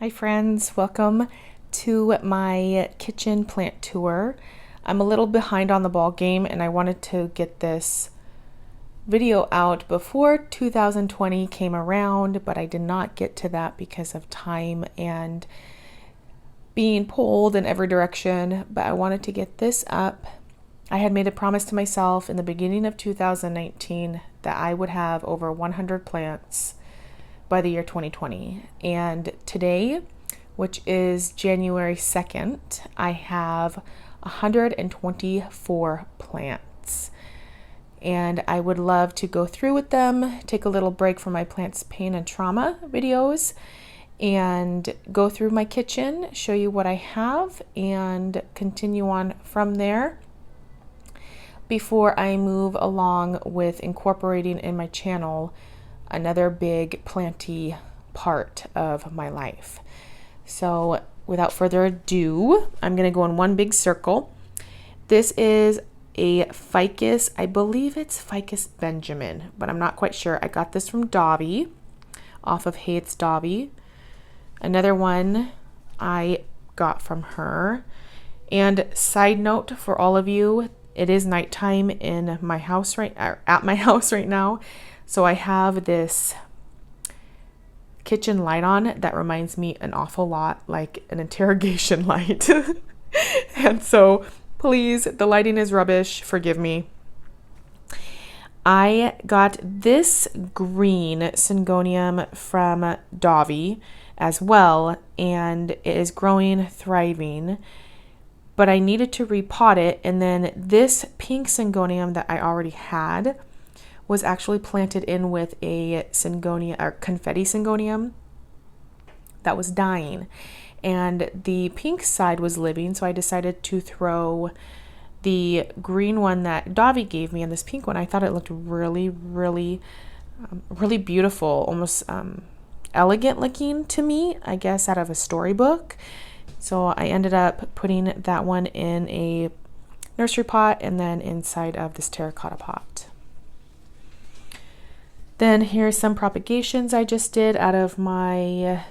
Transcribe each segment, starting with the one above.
Hi friends, welcome to my kitchen plant tour. I'm a little behind on the ball game and I wanted to get this video out before 2020 came around, but I did not get to that because of time and being pulled in every direction, but I wanted to get this up. I had made a promise to myself in the beginning of 2019 that I would have over 100 plants by the year 2020. And today, which is January 2nd, I have 124 plants. And I would love to go through with them, take a little break from my plants, pain, and trauma videos, and go through my kitchen, show you what I have, and continue on from there before I move along with incorporating in my channel another big planty part of my life. So without further ado, I'm going to go in one big circle. This is a ficus. I believe it's Ficus Benjamin, but I'm not quite sure. I got this from Dobby, off of Hey It's Dobby. Another one I got from her. And side note for all of you, it is nighttime in my house at my house right now. So I have this kitchen light on that reminds me an awful lot like an interrogation light. And so please, the lighting is rubbish. Forgive me. I got this green syngonium from Dobby as well, and it is growing, thriving. But I needed to repot it, and then this pink syngonium that I already had was actually planted in with a syngonium or confetti syngonium that was dying, and the pink side was living, so I decided to throw the green one that Davi gave me and this pink one. I thought it looked really beautiful, almost elegant looking to me, I guess out of a storybook. So I ended up putting that one in a nursery pot and then inside of this terracotta pot. Then here's some propagations I just did out of my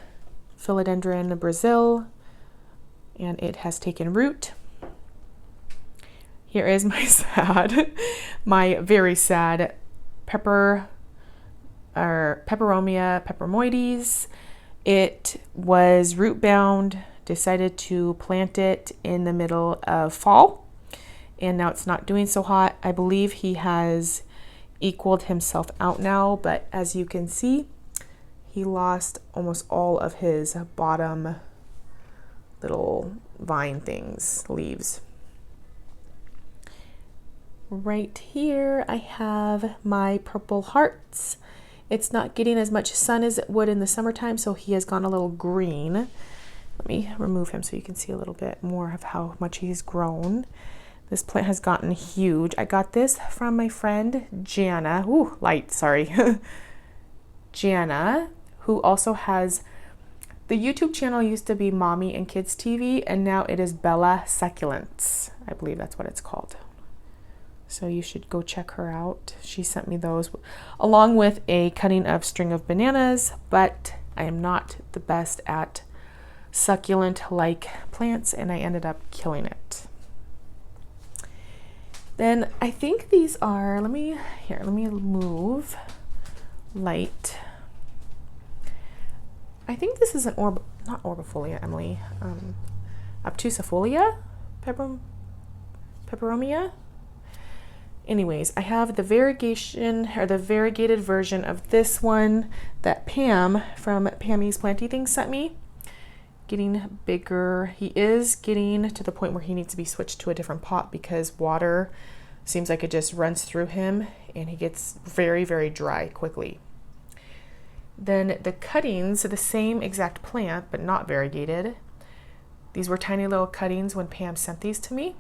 philodendron Brazil, and it has taken root. Here is my my very sad Peperomia peperomoides. It was root bound, decided to plant it in the middle of fall, and now it's not doing so hot. I believe he has equaled himself out now, but as you can see, he lost almost all of his bottom little vine things, leaves. Right here I have my purple hearts. It's not getting as much sun as it would in the summertime, so he has gone a little green. Let me remove him so you can see a little bit more of how much he's grown. This plant has gotten huge. I got this from my friend Jana. Ooh, light, sorry. Jana, who also has, the YouTube channel used to be Mommy and Kids TV, and now it is Bella Succulents. I believe that's what it's called. So you should go check her out. She sent me those along with a cutting of string of bananas, but I am not the best at succulent-like plants, and I ended up killing it. Then I think these are, let me move light. I think this is an not orbifolia, Emily, obtusifolia, peperomia. Anyways, I have the variegated version of this one that Pam from Pammy's Planty Things sent me. Getting bigger. He is getting to the point where he needs to be switched to a different pot because water seems like it just runs through him and he gets very dry quickly. Then the cuttings, the same exact plant but not variegated. These were tiny little cuttings when Pam sent these to me,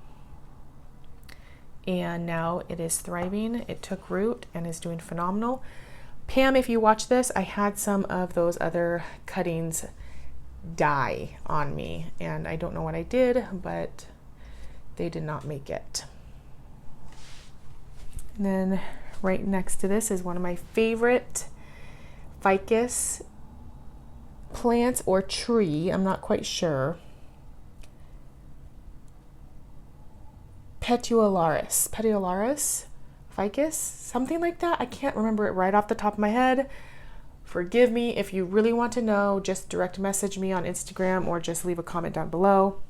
and now it is thriving. It took root and is doing phenomenal. Pam, if you watch this, I had some of those other cuttings die on me, and I don't know what I did, but they did not make it. And then right next to this is one of my favorite ficus plants or tree, I'm not quite sure. Petiolaris ficus, something like that. I can't remember it right off the top of my head. Forgive me. If you really want to know, just direct message me on Instagram or just leave a comment down below.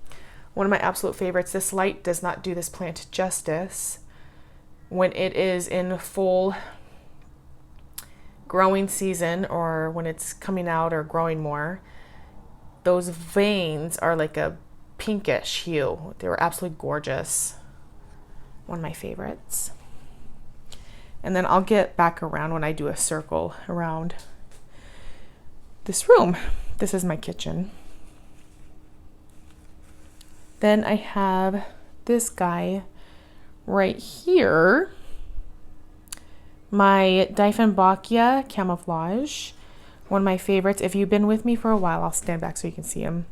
One of my absolute favorites. This light does not do this plant justice. When it is in full growing season, or when it's coming out or growing more, those veins are like a pinkish hue. They were absolutely gorgeous. One of my favorites. And then I'll get back around when I do a circle around this room. This is my kitchen. Then I have this guy right here, my Dieffenbachia camouflage, one of my favorites. If you've been with me for a while, I'll stand back so you can see him.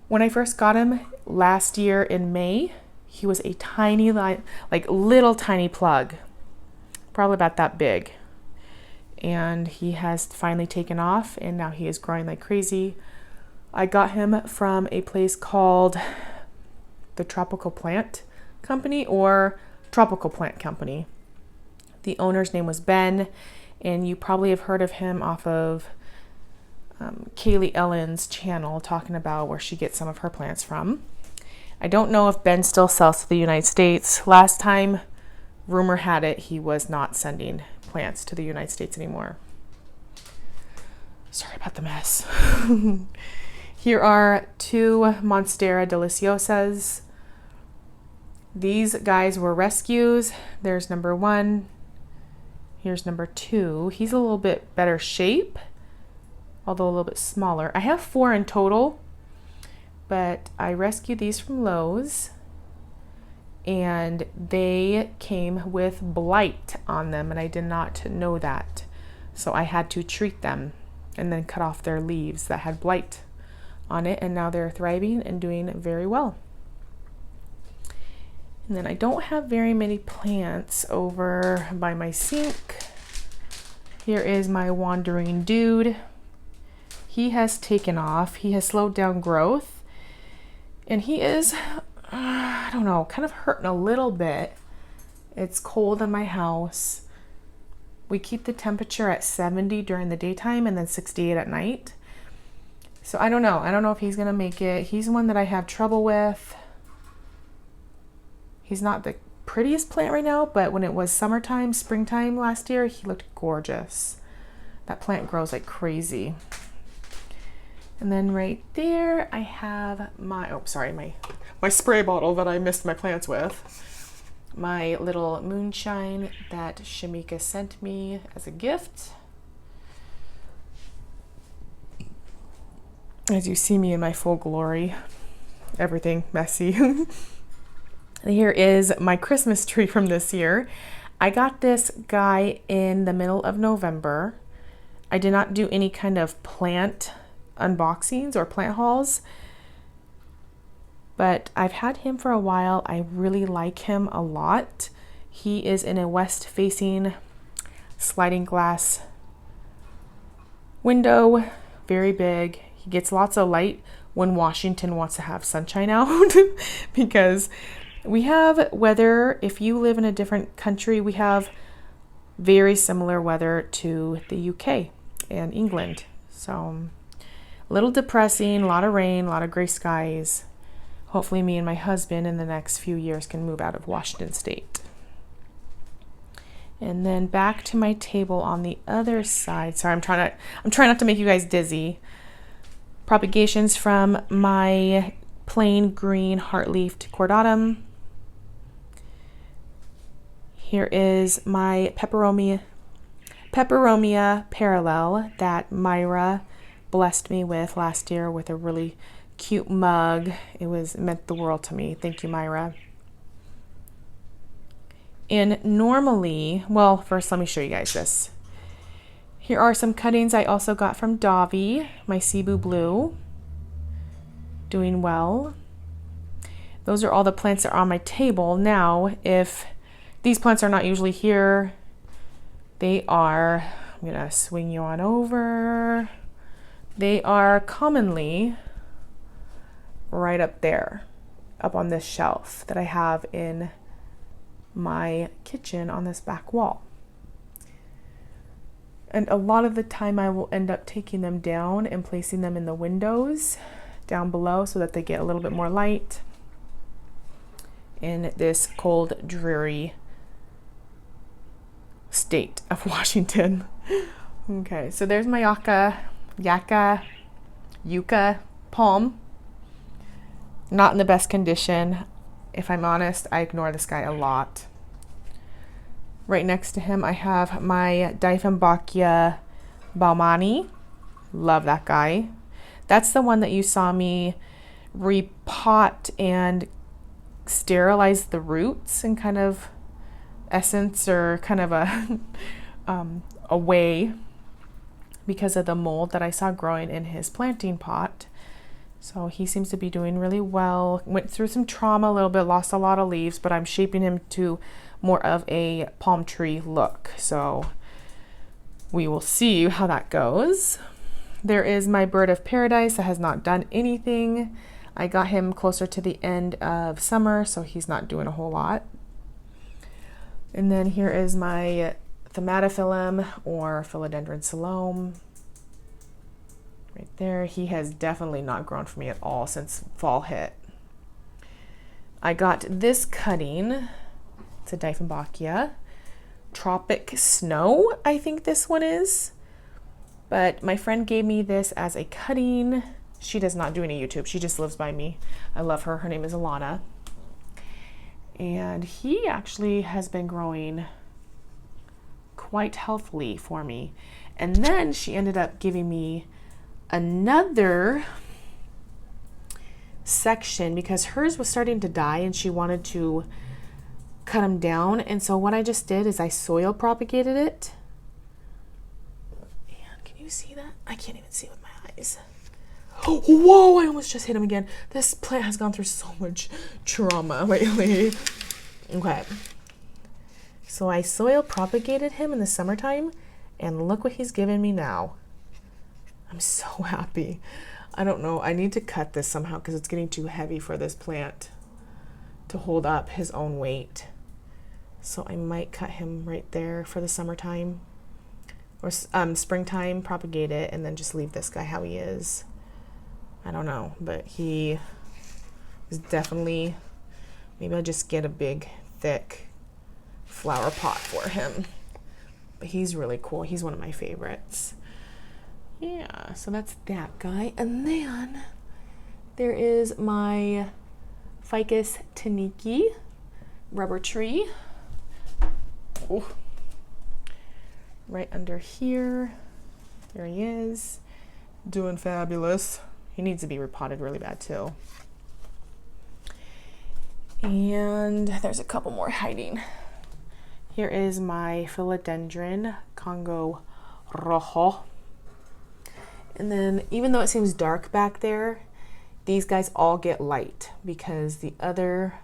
When I first got him last year in May, he was a tiny, like little tiny plug, probably about that big. And he has finally taken off, and now he is growing like crazy. I got him from a place called the Tropical Plant Company, or Tropical Plant Company. The owner's name was Ben, and you probably have heard of him off of Kaylee Ellen's channel, talking about where she gets some of her plants from. I don't know if Ben still sells to the United States. Last time, rumor had it, he was not sending plants to the United States anymore. Sorry about the mess. Here are two Monstera deliciosas. These guys were rescues. There's number 1. Here's number 2. He's a little bit better shape, although a little bit smaller. I have 4 in total, but I rescued these from Lowe's, and they came with blight on them, and I did not know that. So I had to treat them and then cut off their leaves that had blight on it, and now they're thriving and doing very well. And then I don't have very many plants over by my sink. Here is my wandering dude. He has taken off. He has slowed down growth, and he is, I don't know, kind of hurting a little bit. It's cold in my house. We keep the temperature at 70 during the daytime and then 68 at night. So I don't know. I don't know if he's going to make it. He's one that I have trouble with. He's not the prettiest plant right now, but when it was summertime, springtime last year, he looked gorgeous. That plant grows like crazy. And then right there, I have my, my spray bottle that I missed my plants with. My little moonshine that Shamika sent me as a gift. As you see me in my full glory, everything messy. Here is my Christmas tree from this year. I got this guy in the middle of November. I did not do any kind of plant unboxings or plant hauls, but I've had him for a while. I really like him a lot. He is in a west-facing sliding glass window, very big. He gets lots of light when Washington wants to have sunshine out because we have weather. If you live in a different country, we have very similar weather to the UK and England. So a little depressing, a lot of rain, a lot of gray skies. Hopefully me and my husband in the next few years can move out of Washington State. And then back to my table on the other side. Sorry, I'm trying not to make you guys dizzy. Propagations from my plain green heart-leafed cordatum. Here is my peperomia parallel that Myra blessed me with last year with a really cute mug. It meant the world to me. Thank you, Myra. And normally, well, first let me show you guys this. Here are some cuttings I also got from Davi, my Cebu Blue. Doing well. Those are all the plants that are on my table. Now, if these plants are not usually here, they are, I'm gonna swing you on over. They are commonly right up there, up on this shelf that I have in my kitchen on this back wall. And a lot of the time I will end up taking them down and placing them in the windows down below so that they get a little bit more light in this cold, dreary state of Washington. Okay, so there's my yucca palm. Not in the best condition. If I'm honest, I ignore this guy a lot. Right next to him, I have my Dieffenbachia baumannii. Love that guy. That's the one that you saw me repot and sterilize the roots and kind of essence or kind of a way because of the mold that I saw growing in his planting pot. So he seems to be doing really well. Went through some trauma a little bit, lost a lot of leaves, but I'm shaping him to more of a palm tree look. So we will see how that goes. There is my bird of paradise that has not done anything. I got him closer to the end of summer, so he's not doing a whole lot. And then here is my Thaumatophyllum or Philodendron Salome. Right there. He has definitely not grown for me at all since fall hit. I got this cutting. It's a Dieffenbachia. Tropic Snow, I think this one is. But my friend gave me this as a cutting. She does not do any YouTube. She just lives by me. I love her. Her name is Alana. And he actually has been growing quite healthily for me. And then she ended up giving me another section because hers was starting to die and she wanted to cut them down. And so what I just did is I soil propagated it. And can you see that? I can't even see with my eyes. Oh, whoa, I almost just hit him again. This plant has gone through so much trauma lately. Okay. So I soil propagated him in the summertime and look what he's given me now. I'm so happy. I don't know. I need to cut this somehow because it's getting too heavy for this plant to hold up his own weight. So I might cut him right there for the summertime or springtime, propagate it, and then just leave this guy how he is. I don't know, but he is definitely, maybe I'll just get a big, thick flower pot for him. But he's really cool. He's one of my favorites. Yeah, so that's that guy. And then there is my Ficus taniki rubber tree. Ooh. Right under here. There he is. Doing fabulous. He needs to be repotted really bad too. And there's a couple more hiding. Here is my Philodendron Congo Rojo. And then even though it seems dark back there, these guys all get light because the other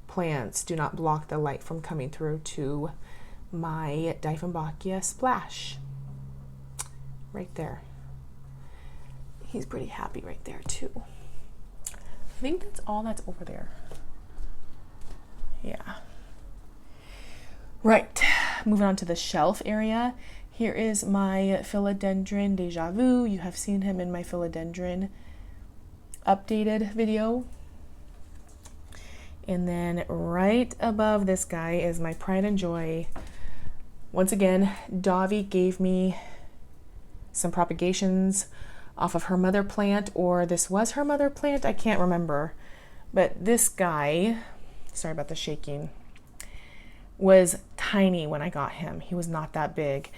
plants do not block the light from coming through to my Dieffenbachia splash. Right there. He's pretty happy right there too. I think that's all that's over there. Yeah. Right, moving on to the shelf area. Here is my Philodendron Deja Vu. You have seen him in my Philodendron updated video. And then right above this guy is my Pride and Joy. Once again, Davi gave me some propagations off of her mother plant, or this was her mother plant, I can't remember. But this guy, sorry about the shaking, was tiny when I got him. He was not that big.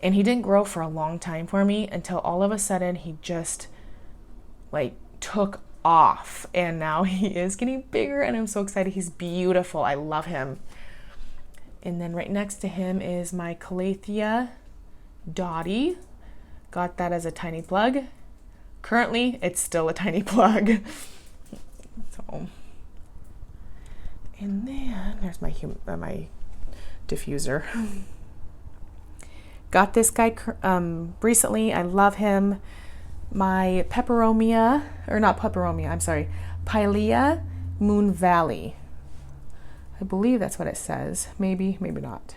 And he didn't grow for a long time for me until all of a sudden he just like took off. And now he is getting bigger and I'm so excited. He's beautiful. I love him. And then right next to him is my Calathea Dottie. Got that as a tiny plug. Currently, it's still a tiny plug. So, and then there's my my diffuser. Got this guy recently. I love him. my peperomia, or not peperomia, I'm sorry, Pilea Moon Valley. I believe that's what it says. Maybe, maybe not.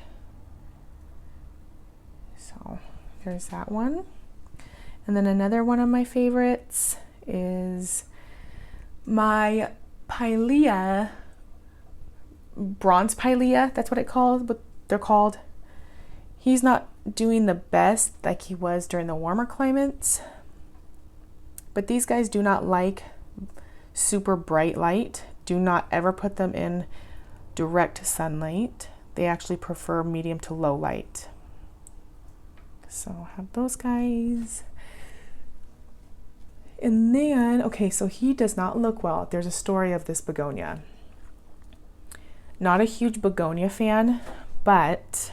So there's that one. And then another one of my favorites is my Pilea, bronze Pilea, that's what they're called. He's not doing the best like he was during the warmer climates, but these guys do not like super bright light. Do not ever put them in direct sunlight. They actually prefer medium to low light. So I have those guys. And then, okay, so he does not look well. There's a story of this begonia. Not a huge begonia fan, but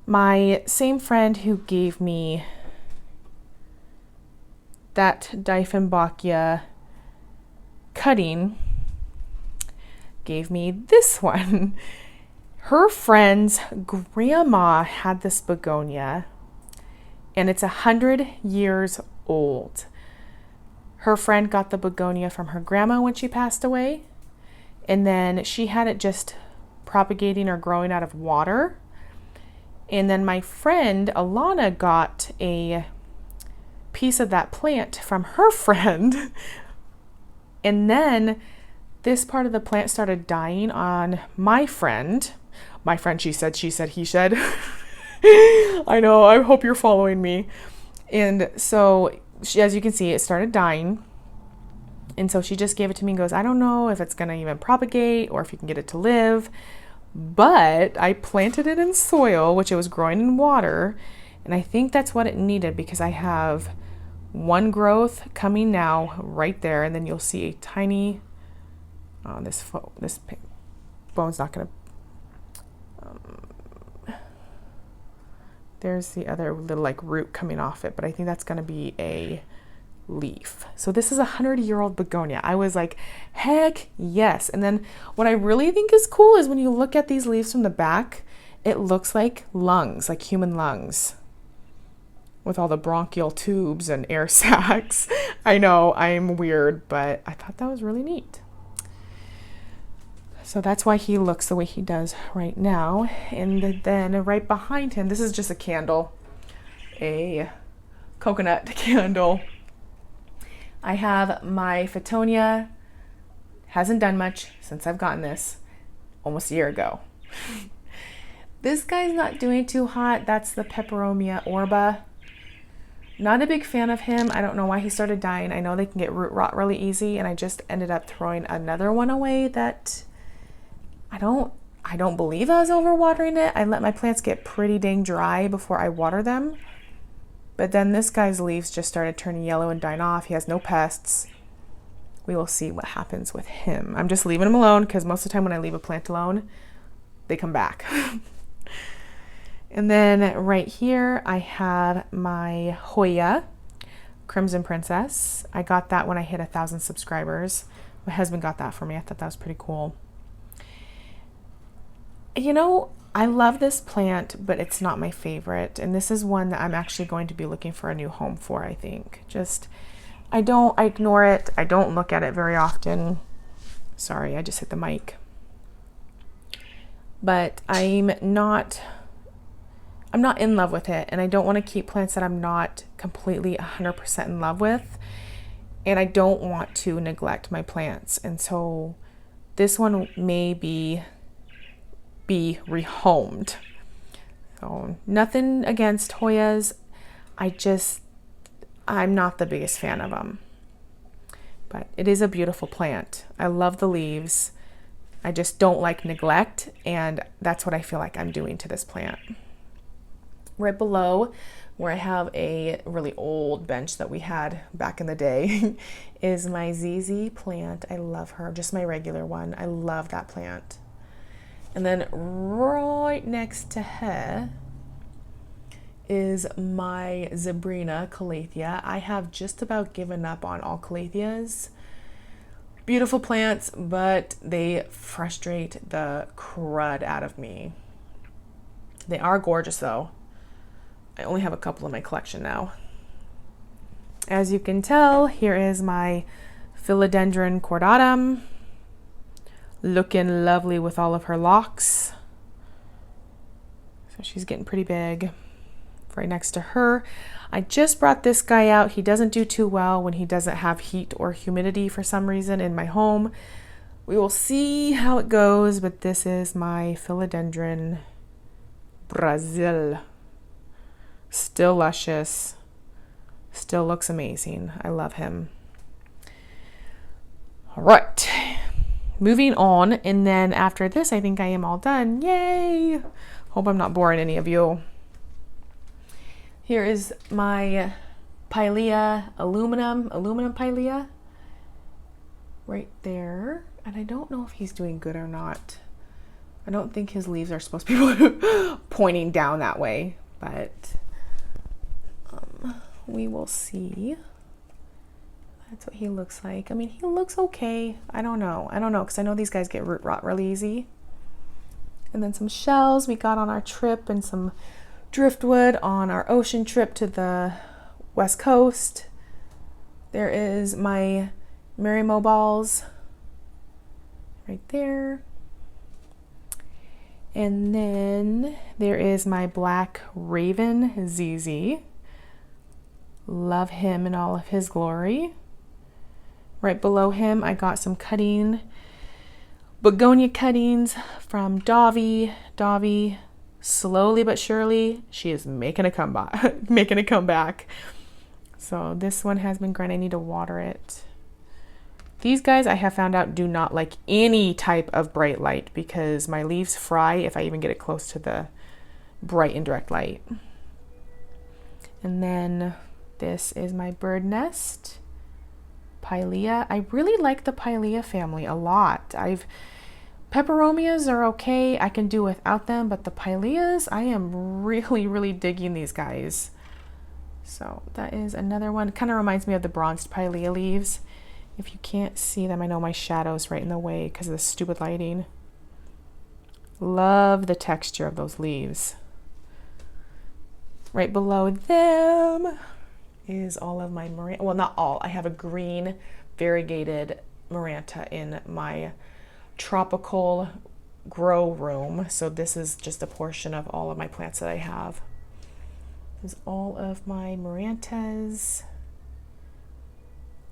my same friend who gave me that Dieffenbachia cutting gave me this one. Her friend's grandma had this begonia, and it's 100 years old. Her friend got the begonia from her grandma when she passed away, and then she had it just propagating or growing out of water. And then my friend Alana got a piece of that plant from her friend, and then this part of the plant started dying on my friend, she said, he said. I know, I hope you're following me. And so as you can see, it started dying. And so she just gave it to me and goes, I don't know if it's going to even propagate or if you can get it to live. But I planted it in soil, which it was growing in water. And I think that's what it needed, because I have one growth coming now right there. And then you'll see a tiny, this bone's not going to, there's the other little like root coming off it, but I think that's going to be a leaf. So this is a 100-year-old begonia. I was like, heck yes. And then what I really think is cool is when you look at these leaves from the back, it looks like lungs, like human lungs, with all the bronchial tubes and air sacs. I know I'm weird, but I thought that was really neat. So that's why he looks the way he does right now. And then right behind him, this is just a candle, a coconut candle. I have my Fittonia. Hasn't done much since I've gotten this, almost a year ago. This guy's not doing too hot. That's the Peperomia orba. Not a big fan of him. I don't know why he started dying. I know they can get root rot really easy, and I just ended up throwing another one away that I don't believe I was overwatering it. I let my plants get pretty dang dry before I water them. But then this guy's leaves just started turning yellow and dying off. He has no pests. We will see what happens with him. I'm just leaving him alone because most of the time when I leave a plant alone, they come back. And then right here, I have my Hoya Crimson Princess. I got that when I hit 1,000 subscribers. My husband got that for me. I thought that was pretty cool. You know, I love this plant, but it's not my favorite. And this is one that I'm actually going to be looking for a new home for, I think. I ignore it. I don't look at it very often. Sorry, I just hit the mic. But I'm not in love with it. And I don't want to keep plants that I'm not completely 100% in love with. And I don't want to neglect my plants. And so this one may be rehomed. So nothing against Hoyas. I'm not the biggest fan of them. But it is a beautiful plant. I love the leaves. I just don't like neglect, and that's what I feel like I'm doing to this plant. Right below, where I have a really old bench that we had back in the day, is my ZZ plant. I love her, just my regular one. I love that plant. And then right next to her is my Zebrina Calathea. I have just about given up on all Calatheas. Beautiful plants, but they frustrate the crud out of me. They are gorgeous though. I only have a couple in my collection now. As you can tell, here is my philodendron cordatum, looking lovely with all of her locks. So she's getting pretty big. Right next to her, I just brought this guy out. He doesn't do too well when he doesn't have heat or humidity for some reason in my home. We will see how it goes, but this is my philodendron Brazil. Still luscious, still looks amazing. I love him. All right, moving on, and then after this I think I am all done. Yay! Hope I'm not boring any of you. Here is my Pilea aluminum Pilea right there, and I don't know if he's doing good or not. I don't think his leaves are supposed to be pointing down that way, but we will see. That's what he looks like. I mean, he looks okay. I don't know, because I know these guys get root rot really easy. And then some shells we got on our trip, and some driftwood on our ocean trip to the west coast. There is my Marimo balls right there. And then there is my black raven ZZ. Love him in all of his glory. Right below him, I got some begonia cuttings from Davi. Davi, slowly but surely, she is making a comeback. So this one has been growing. I need to water it. These guys, I have found out, do not like any type of bright light because my leaves fry if I even get it close to the bright indirect light. And then this is my bird nest, Pilea. I really like the Pilea family a lot. Peperomias are okay, I can do without them, but the Pileas, I am really digging these guys. So that is another one. Kind of reminds me of the bronzed Pilea leaves. If you can't see them, I know my shadow's right in the way because of the stupid lighting. Love the texture of those leaves. Right below them is all of my Maranta. Well, not all. I have a green variegated Maranta in my tropical grow room. So this is just a portion of all of my plants that I have. This is all of my Marantas.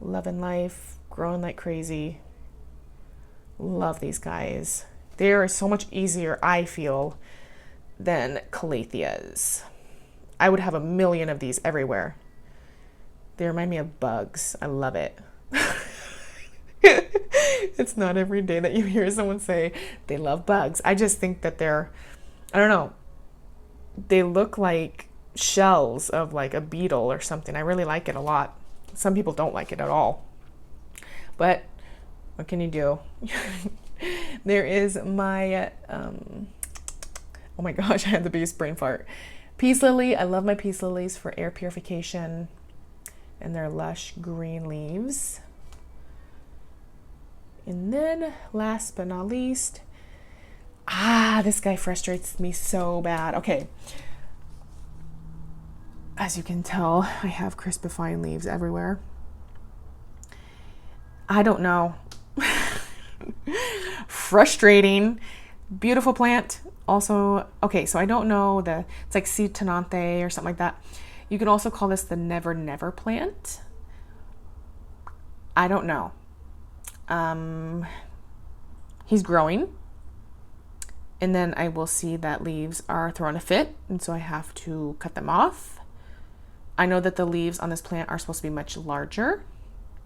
Loving life, growing like crazy. Love these guys. They are so much easier, I feel, than Calatheas. I would have a million of these everywhere. They remind me of bugs. I love it. It's not every day that you hear someone say they love bugs. I just think that I don't know, they look like shells of like a beetle or something. I really like it a lot. Some people don't like it at all, but what can you do? There is my, oh my gosh, I had the biggest brain fart. Peace lily. I love my peace lilies for air purification and their lush green leaves. And then last but not least, this guy frustrates me so bad. Okay. As you can tell, I have crispifying leaves everywhere. I don't know. Frustrating. Beautiful plant. Also, okay, so I don't know it's like C. tenante or something like that. You can also call this the never never plant. I don't know. He's growing. And then I will see that leaves are throwing a fit, and so I have to cut them off. I know that the leaves on this plant are supposed to be much larger.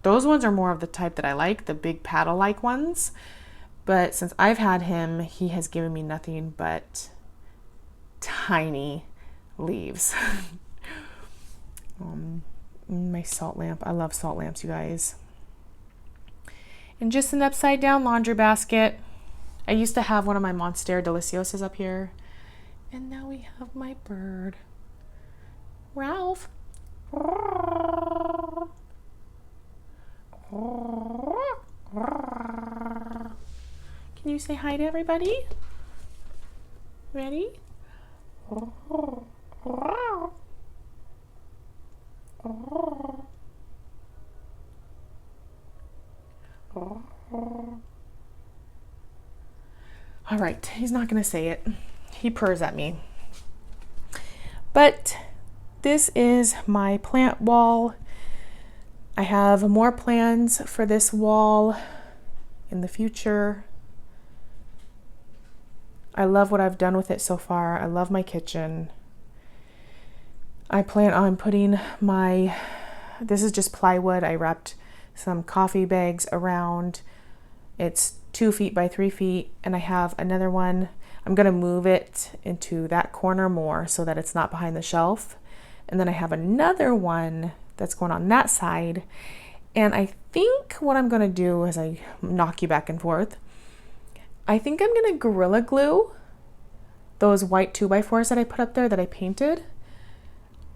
Those ones are more of the type that I like, the big paddle-like ones. But since I've had him, he has given me nothing but tiny leaves. My salt lamp. I love salt lamps, you guys. And just an upside down laundry basket. I used to have one of my Monstera Deliciosas up here. And now we have my bird. Ralph. Can you say hi to everybody? Ready? All right, he's not going to say it. He purrs at me. But this is my plant wall. I have more plans for this wall in the future. I love what I've done with it so far. I love my kitchen. I plan on putting this is just plywood. I wrapped some coffee bags around. It's 2 feet by 3 feet, and I have another one. I'm gonna move it into that corner more so that it's not behind the shelf. And then I have another one that's going on that side. And I think what I'm gonna do as I knock you back and forth, I think I'm gonna Gorilla Glue those white 2x4s that I put up there that I painted.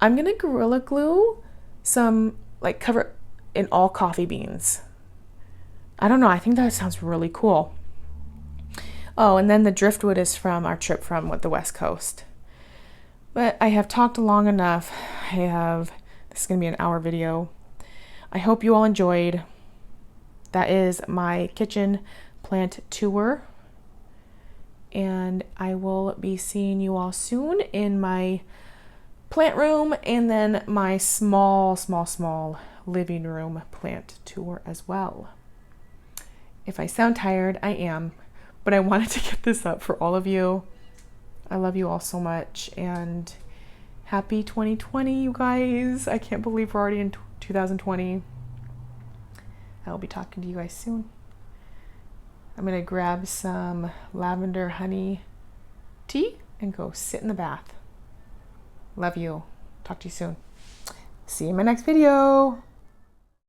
I'm gonna Gorilla Glue some, like, cover in all coffee beans. I don't know, I think that sounds really cool. Oh, and then the driftwood is from our trip from the West Coast. But I have talked long enough. This is gonna be an hour video. I hope you all enjoyed. That is my kitchen plant tour. And I will be seeing you all soon in my plant room and then my small living room plant tour as well. If I sound tired, I am, but I wanted to get this up for all of you. I love you all so much, and happy 2020, you guys. I can't believe we're already in 2020. I'll be talking to you guys soon. I'm gonna grab some lavender honey tea and go sit in the bath. Love you. Talk to you soon. See you in my next video.